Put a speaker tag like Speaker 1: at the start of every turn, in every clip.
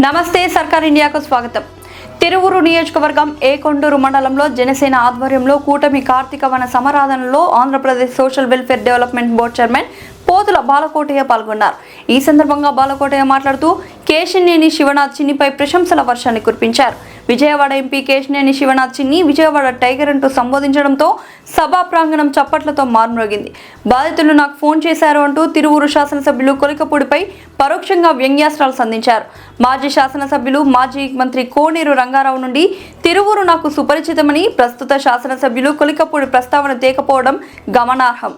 Speaker 1: నమస్తే సర్కార్ ఇండియాకు స్వాగతం. తిరువూరు నియోజకవర్గం ఏకొండూరు మండలంలో జనసేన ఆధ్వర్యంలో కూటమి కార్తీక వన సమారాధనలో Andhra Pradesh social welfare development board chairman Pothula Balakotaiah పాల్గొన్నారు. ఈ సందర్భంగా బాలకోటయ్య మాట్లాడుతూ కేశినేని శివనాథ్ చిన్నిపై ప్రశంసల వర్షాన్ని కురిపించారు. విజయవాడ ఎంపీ కేశినేని శివనాథ్ చిన్ని విజయవాడ టైగర్ అంటూ సంబోధించడంతో సభా ప్రాంగణం చప్పట్లతో మారుమ్రోగింది. బాధితులు నాకు ఫోన్ చేశారు అంటూ తిరువూరు శాసనసభ్యులు కొలికపూడిపై పరోక్షంగా వ్యంగ్యాస్త్రాలు సంధించారు. మాజీ శాసనసభ్యులు మాజీ మంత్రి కోనేరు రంగారావు నుండి తిరువూరు నాకు సుపరిచితమని, ప్రస్తుత శాసనసభ్యులు కొలికపూడి ప్రస్తావన తేకపోవడం గమనార్హం.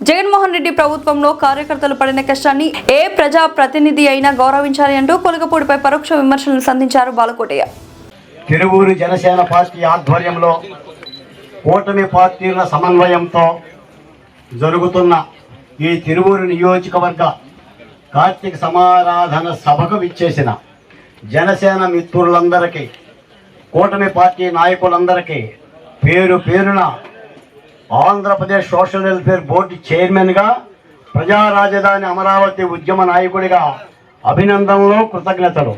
Speaker 1: జగన్మోహన్ రెడ్డి ప్రభుత్వంలో కార్యకర్తలు పడిన కష్టాన్ని ఏ ప్రజా ప్రతినిధి అయినా గౌరవించాలి అంటూ కొలికపూడిపై పరోక్ష విమర్శలను సంధించారు బాలకోటయ్య.
Speaker 2: తిరువూరు జనసేన పార్టీ ఆధ్వర్యంలో కూటమి పార్టీల సమన్వయంతో జరుగుతున్న ఈ తిరువూరు నియోజకవర్గ కార్తీక సమారాధన సభకు విచ్చేసిన జనసేన మిత్రులందరికీ, కూటమి పార్టీ నాయకులందరికీ పేరు పేరున ఆంధ్రప్రదేశ్ సోషల్ వెల్ఫేర్ బోర్డు చైర్మన్గా, ప్రజా రాజధాని అమరావతి ఉద్యమ నాయకుడిగా అభినందనలు, కృతజ్ఞతలు.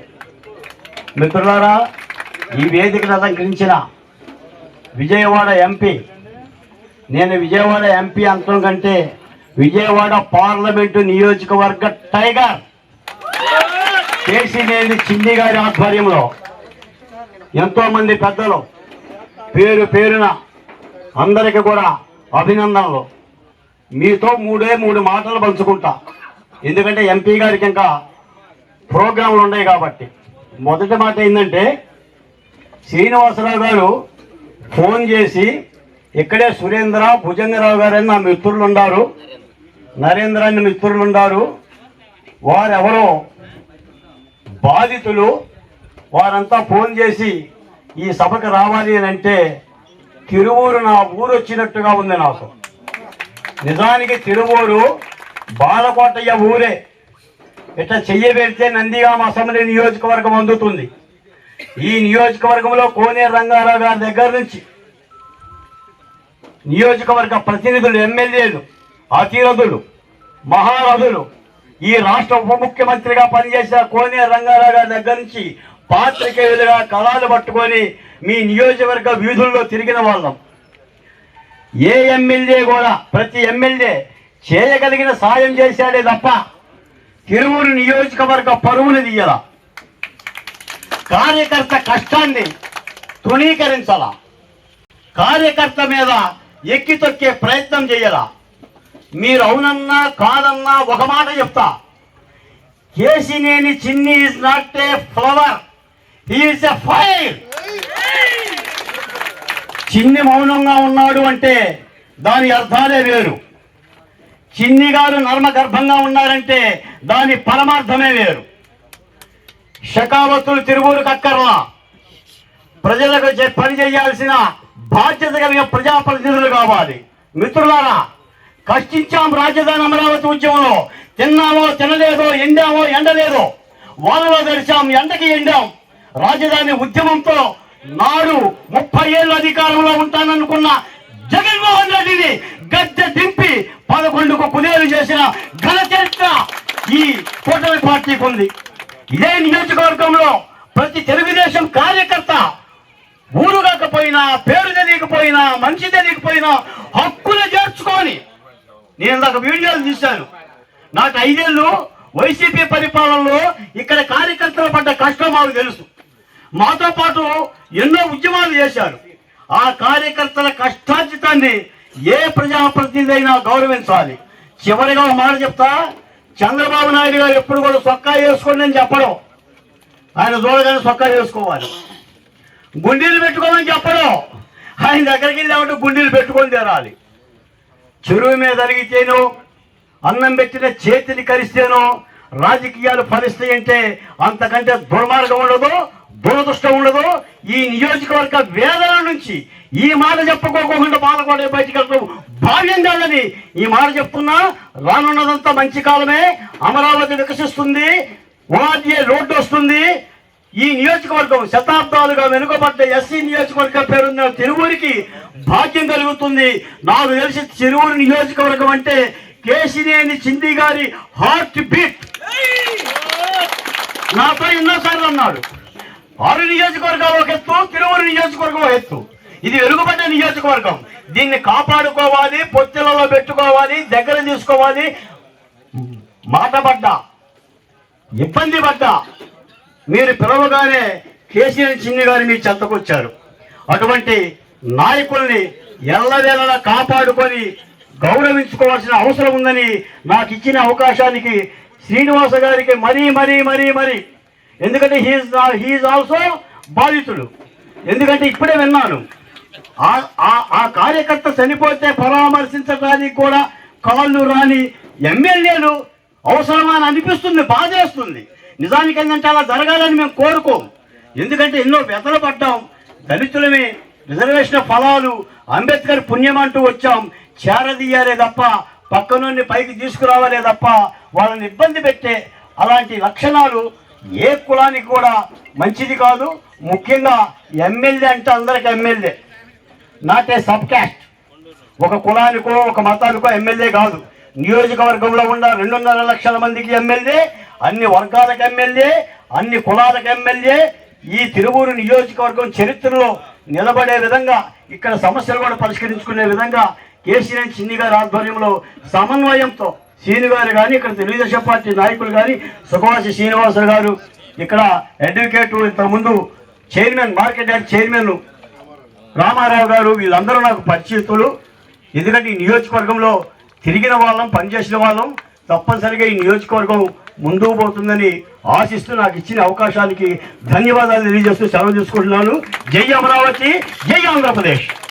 Speaker 2: మిత్రులారా, ఈ వేదికను అలంకరించిన విజయవాడ ఎంపీ, నేను విజయవాడ ఎంపీ అంతం కంటే విజయవాడ పార్లమెంటు నియోజకవర్గ టైగర్ కేశినేని చిన్ని గారి ఆధ్వర్యంలో ఎంతోమంది పెద్దలు పేరు పేరున అందరికీ కూడా అభినందనలు. మీతో మూడు మాటలు పంచుకుంటా, ఎందుకంటే ఎంపీ గారికి ఇంకా ప్రోగ్రాంలు ఉన్నాయి కాబట్టి. మొదటి మాట ఏంటంటే, శ్రీనివాసరావు గారు ఫోన్ చేసి ఇక్కడే సురేంద్ర, భుజంగరావు గారు అని నా మిత్రులు ఉన్నారు, నరేంద్ర అని మిత్రులు ఉన్నారు, వారెవరో బాధితులు, వారంతా ఫోన్ చేసి ఈ సభకు రావాలి అని అంటే తిరువూరు నా ఊరు వచ్చినట్టుగా ఉంది నాకు. నిజానికి తిరువూరు బాలకోటయ్య ఊరే. ఇట్లా చెయ్యబెడితే నందిగామ అసెంబ్లీ నియోజకవర్గం అందుతుంది. ఈ నియోజకవర్గంలో కోనేరు రంగారావు గారి దగ్గర నుంచి నియోజకవర్గ ప్రతినిధులు, ఎమ్మెల్యేలు, అతిరథులు, మహారథులు, ఈ రాష్ట్ర ఉప ముఖ్యమంత్రిగా పనిచేసిన కోనేరు రంగారావు గారి దగ్గర నుంచి పాత్రికేయులుగా కళాలు పట్టుకొని మీ నియోజకవర్గ వీధుల్లో తిరిగిన వాళ్ళం. ఏ ఎమ్మెల్యే కూడా, ప్రతి ఎమ్మెల్యే చేయగలిగిన సాయం చేశాడే తప్ప తిరువూరు నియోజకవర్గ పరువుని తీయాల, కార్యకర్త కష్టాన్ని తృణీకరించాల, కార్యకర్త మీద ఎక్కి తొక్కే ప్రయత్నం చేయాల. మీరు అవునన్నా కాదన్నా ఒక మాట చెప్తా, కేశినేని చిన్ని is not a flower, he is a fire. చిన్ని మౌనంగా ఉన్నాడు అంటే దాని అర్థాలే వేరు. చిన్ని గారు నర్మగర్భంగా ఉన్నారంటే దాని పరమార్థమే వేరు. శకావతులు తిరువూరుకు అక్కర్లా, ప్రజలకు పని చేయాల్సిన బాధ్యత కలిగిన ప్రజాప్రతినిధులు కావాలి. మిత్రులారా, కష్టించాం రాజధాని అమరావతి ఉద్యమంలో. తిన్నామో తినలేదో, ఎండామో ఎండలేదో, వానలో తడిచాం, ఎండకి ఎండాం. రాజధాని ఉద్యమంతో నాడు 30 ఏళ్ళు అధికారంలో ఉంటాననుకున్న జగన్మోహన్ రెడ్డిని గద్దె దింపి 11కు కుదేలు చేసిన ఘన చరిత్ర ఈ కూటమి పార్టీకి ఉంది. ఇదే నియోజకవర్గంలో ప్రతి తెలుగుదేశం కార్యకర్త ఊరు కాకపోయినా, పేరు తెలియకపోయినా, మనిషి తెలియకపోయినా హక్కులు చేర్చుకొని, నేను ఇందాక వీడియోలు చూశాను. నాకు 5 ఏళ్ళు వైసీపీ పరిపాలనలో ఇక్కడ కార్యకర్తలు పడ్డ కష్టం మాకు తెలుసు. మాతో పాటు ఎన్నో ఉద్యమాలు చేశారు. ఆ కార్యకర్తల కష్టార్జితాన్ని ఏ ప్రజాప్రతినిధి అయినా గౌరవించాలి. చివరిగా ఒక మాట చెప్తా, చంద్రబాబు నాయుడు గారు ఎప్పుడు కూడా సొక్కా వేసుకోండి అని చెప్పడం, ఆయన చూడగానే సొక్కా వేసుకోవాలి. గుండీలు పెట్టుకోమని చెప్పడం, ఆయన దగ్గరికి వెళ్ళామంటే గుండీలు పెట్టుకొని తీరాలి. చెరువు మీద అలిగితేనో, అన్నం పెట్టిన చేతిని కరిస్తేనో రాజకీయాలు ఫలిస్తాయంటే అంతకంటే దుర్మార్గం ఉండదు, దురదృష్టం ఉండదు. ఈ నియోజకవర్గ వేదన నుంచి ఈ మాట చెప్పుకోకుండా బాలకోటయ్య బయటికి వెళ్తాం భావ్యం కాదని ఈ మాట చెప్తున్నా. రానున్నదంతా మంచి కాలమే. అమరావతి వికసిస్తుంది, ఓఆర్డీఏ రోడ్డు వస్తుంది. ఈ నియోజకవర్గం శతాబ్దాలుగా వెనుకబడ్డ ఎస్సీ నియోజకవర్గం పేరున్న తిరువూరికి భాగ్యం కలుగుతుంది. నాకు తెలిసి తిరువూరు నియోజకవర్గం అంటే కేశినేని చిన్ని గారి హార్ట్ బీట్. నాతో ఎన్నోసార్లు అన్నాడు 6 నియోజకవర్గాలు ఒక ఎత్తు, తిరువురు నియోజకవర్గం ఒక ఎత్తు. ఇది వెలుగుబడ్డ నియోజకవర్గం, దీన్ని కాపాడుకోవాలి, పొత్తిలలో పెట్టుకోవాలి, దగ్గర తీసుకోవాలి. మాట పడ్డా, ఇబ్బంది పడ్డా, మీరు పిలవగానే కేసీఆర్ చిన్ని గారు మీ చెంతకొచ్చారు. అటువంటి నాయకుల్ని ఎల్లవేళలా కాపాడుకొని గౌరవించుకోవాల్సిన అవసరం ఉందని నాకు ఇచ్చిన అవకాశానికి శ్రీనివాస గారికి మరీ మరీ మరీ మరీ, ఎందుకంటే హీఈస్ ఆల్సో బాధితుడు. ఎందుకంటే ఇప్పుడే విన్నాను, ఆ కార్యకర్త చనిపోతే పరామర్శించడానికి కూడా కాళ్ళు రాని ఎమ్మెల్యేలు అవసరమా అని అనిపిస్తుంది, బాధేస్తుంది. నిజానికి ఏంటంటే అలా జరగాలని మేము కోరుకోం. ఎందుకంటే ఎన్నో వ్యతలు పడ్డాం, దళితులమే రిజర్వేషన్ ఫలాలు అంబేద్కర్ పుణ్యం అంటూ వచ్చాం. చేరదీయాలే తప్ప, పక్కనుండి పైకి తీసుకురావాలే తప్ప వాళ్ళని ఇబ్బంది పెట్టే అలాంటి లక్షణాలు ఏ కులానికి కూడా మంచిది కాదు. ముఖ్యంగా ఎమ్మెల్యే అంటే అందరికి MLA, not a sub caste. ఒక కులానికో ఒక మతానికో ఎమ్మెల్యే కాదు. నియోజకవర్గంలో ఉన్న 2.5 లక్షల మందికి ఎమ్మెల్యే, అన్ని వర్గాలకు ఎమ్మెల్యే, అన్ని కులాలకు ఎమ్మెల్యే. ఈ తిరువూరు నియోజకవర్గం చరిత్రలో నిలబడే విధంగా, ఇక్కడ సమస్యలు కూడా పరిష్కరించుకునే విధంగా కేసీఆర్ చిన్ని గారి ఆధ్వర్యంలో సమన్వయంతో శ్రీను గారు కానీ, ఇక్కడ తెలుగుదేశం పార్టీ నాయకులు కానీ, సుఖవాసి శ్రీనివాసరావు గారు, ఇక్కడ అడ్వకేట్, ఇంతకుముందు chairman, market yard chairman Ramarao garu, వీళ్ళందరూ నాకు పరిచితులు. ఎందుకంటే ఈ నియోజకవర్గంలో తిరిగిన వాళ్ళం, పనిచేసిన వాళ్ళం. తప్పనిసరిగా ఈ నియోజకవర్గం ముందుకు పోతుందని ఆశిస్తూ నాకు ఇచ్చిన అవకాశానికి ధన్యవాదాలు తెలియజేస్తూ సెలవు తీసుకుంటున్నాను. జై అమరావతి, జై ఆంధ్రప్రదేశ్.